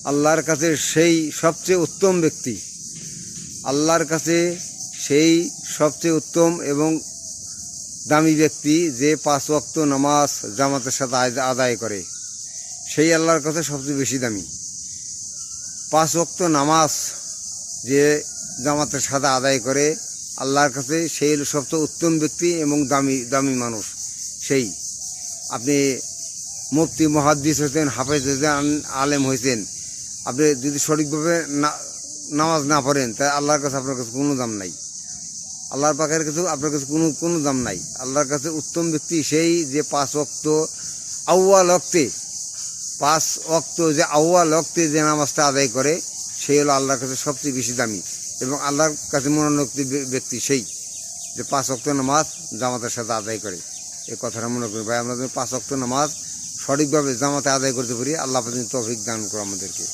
আল্লাহর কাছে সেই সবচেয়ে উত্তম ব্যক্তি, আল্লাহর কাছে সেই সবচেয়ে উত্তম এবং দামি ব্যক্তি যে 5 ওয়াক্ত নামাজ জামাতের সাথে আদায় করে, সেই আল্লাহর কাছে সবচেয়ে বেশি দামি। 5 ওয়াক্ত নামাজ যে জামাতের সাথে আদায় করে আল্লাহর কাছে সেই সবচেয়ে উত্তম ব্যক্তি এবং দামি মানুষ সেই। আপনি মুফতি মুহাদ্দিস হয়েছেন, হাফেজ হয়েছেন, আলেম হয়েছেন, আপনি যদি সঠিকভাবে নামাজ না পড়েন তাই আল্লাহর কাছে আপনার কাছে কোনো দাম নাই। আল্লাহর পাকের কাছে আপনার কাছে কোনো দাম নাই। আল্লাহর কাছে উত্তম ব্যক্তি সেই যে 5 ওয়াক্ত আউয়াল ওয়াক্তে 5 ওয়াক্ত যে আউয়াল ওয়াক্তে যে নামাজটা আদায় করে সেই হলো আল্লাহর কাছে সবচেয়ে বেশি দামি এবং আল্লাহর কাছে মনোনীত ব্যক্তি সেই যে 5 ওয়াক্ত নামাজ জামাতের সাথে আদায় করে। এই কথাটা মনে করি ভাই, আমরা যদি 5 ওয়াক্ত নামাজ সঠিকভাবে জামাতে আদায় করতে পারি, আল্লাহ তৌফিক দান করে আমাদেরকে।